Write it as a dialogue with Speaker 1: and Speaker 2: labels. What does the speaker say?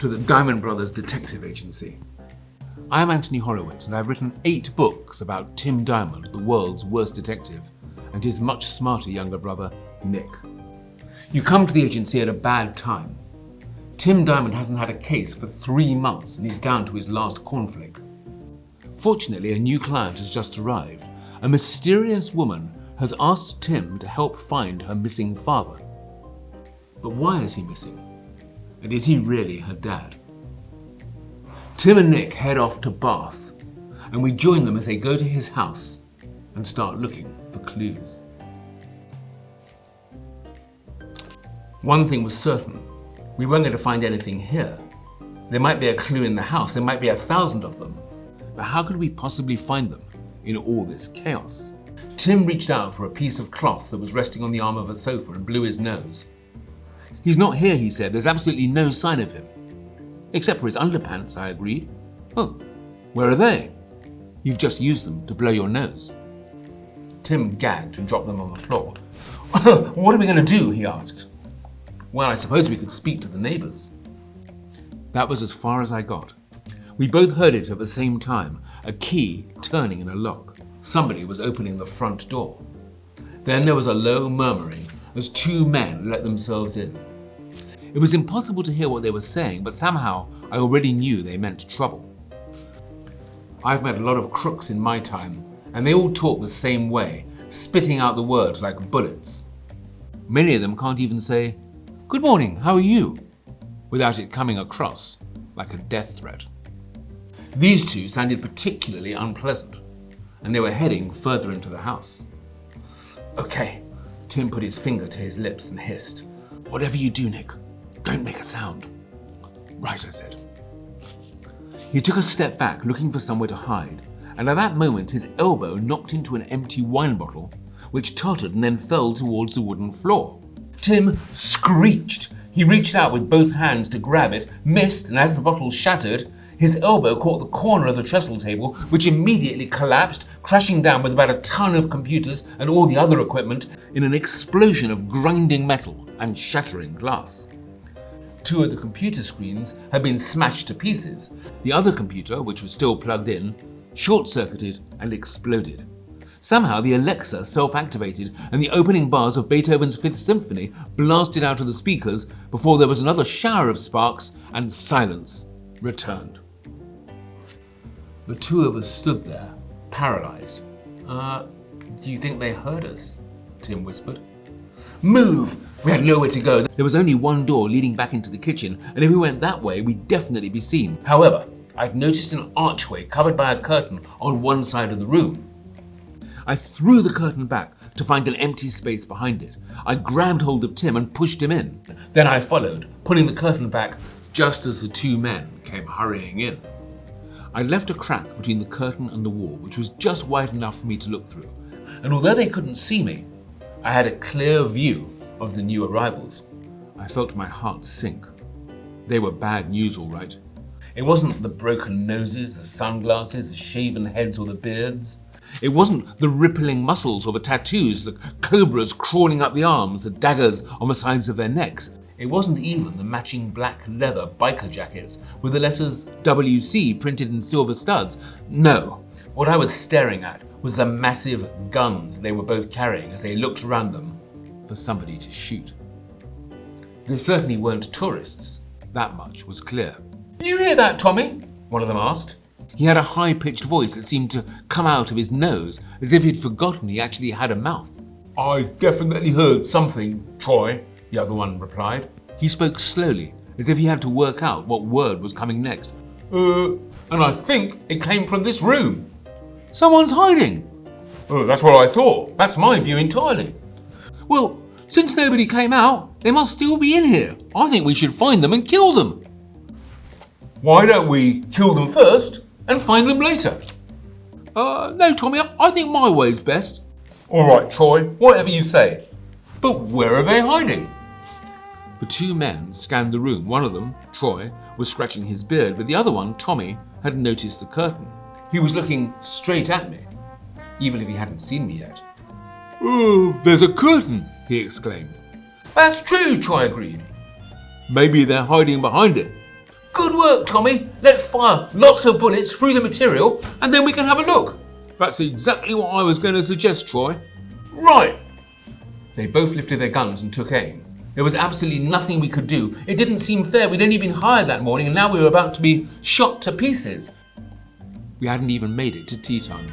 Speaker 1: to the Diamond Brothers Detective Agency. I'm Anthony Horowitz, and I've written 8 books about Tim Diamond, the world's worst detective, and his much smarter younger brother, Nick. You come to the agency at a bad time. Tim Diamond hasn't had a case for 3 months, and he's down to his last cornflake. Fortunately, a new client has just arrived. A mysterious woman has asked Tim to help find her missing father. But why is he missing? And is he really her dad? Tim and Nick head off to Bath, and we join them as they go to his house and start looking for clues. One thing was certain, we weren't going to find anything here. There might be a clue in the house, there might be 1,000 of them, but how could we possibly find them in all this chaos? Tim reached out for a piece of cloth that was resting on the arm of a sofa and blew his nose. He's not here, he said. There's absolutely no sign of him. Except for his underpants, I agreed. Oh, where are they? You've just used them to blow your nose. Tim gagged and dropped them on the floor. What are we going to do? He asked. Well, I suppose we could speak to the neighbours. That was as far as I got. We both heard it at the same time, a key turning in a lock. Somebody was opening the front door. Then there was a low murmuring as 2 men let themselves in. It was impossible to hear what they were saying, but somehow I already knew they meant trouble. I've met a lot of crooks in my time, and they all talk the same way, spitting out the words like bullets. Many of them can't even say, "Good morning, how are you?" without it coming across like a death threat. These 2 sounded particularly unpleasant, and they were heading further into the house. "Okay," Tim put his finger to his lips and hissed. "Whatever you do, Nick, don't make a sound." "Right," I said. He took a step back, looking for somewhere to hide, and at that moment his elbow knocked into an empty wine bottle, which tottered and then fell towards the wooden floor. Tim screeched. He reached out with both hands to grab it, missed, and as the bottle shattered, his elbow caught the corner of the trestle table, which immediately collapsed, crashing down with about a ton of computers and all the other equipment in an explosion of grinding metal and shattering glass. 2 of the computer screens had been smashed to pieces. The other computer, which was still plugged in, short-circuited and exploded. Somehow the Alexa self-activated and the opening bars of Beethoven's 5th Symphony blasted out of the speakers before there was another shower of sparks and silence returned. The 2 of us stood there, paralyzed. Do you think they heard us?" Tim whispered. "Move!" We had nowhere to go. There was only one door leading back into the kitchen, and if we went that way, we'd definitely be seen. However, I'd noticed an archway covered by a curtain on one side of the room. I threw the curtain back to find an empty space behind it. I grabbed hold of Tim and pushed him in. Then I followed, pulling the curtain back just as the 2 men came hurrying in. I left a crack between the curtain and the wall, which was just wide enough for me to look through. And although they couldn't see me, I had a clear view of the new arrivals. I felt my heart sink. They were bad news, all right. It wasn't the broken noses, the sunglasses, the shaven heads or the beards. It wasn't the rippling muscles or the tattoos, the cobras crawling up the arms, the daggers on the sides of their necks. It wasn't even the matching black leather biker jackets with the letters WC printed in silver studs. No, what I was staring at was the massive guns they were both carrying as they looked around them for somebody to shoot. They certainly weren't tourists, that much was clear. "You hear that, Tommy?" one of them asked. He had a high-pitched voice that seemed to come out of his nose, as if he'd forgotten he actually had a mouth. "I definitely heard something, Troy," the other one replied. He spoke slowly, as if he had to work out what word was coming next. And I think it came from this room." "Someone's hiding." "Oh, that's what I thought. That's my view entirely." "Well, since nobody came out, they must still be in here. I think we should find them and kill them." "Why don't we kill them first and find them later?" No, Tommy, I think my way's best." "All right, Troy, whatever you say. But where are they hiding?" The 2 men scanned the room. One of them, Troy, was scratching his beard, but the other one, Tommy, had noticed the curtain. He was looking straight at me, even if he hadn't seen me yet. "Oh, there's a curtain," he exclaimed. "That's true," Troy agreed. "Maybe they're hiding behind it." Good work, Tommy. Let's fire lots of bullets through the material and then we can have a look. That's exactly what I was going to suggest, Troy. Right. They both lifted their guns and took aim. There was absolutely nothing we could do. It didn't seem fair. We'd only been hired that morning and now we were about to be shot to pieces. We hadn't even made it to tea time.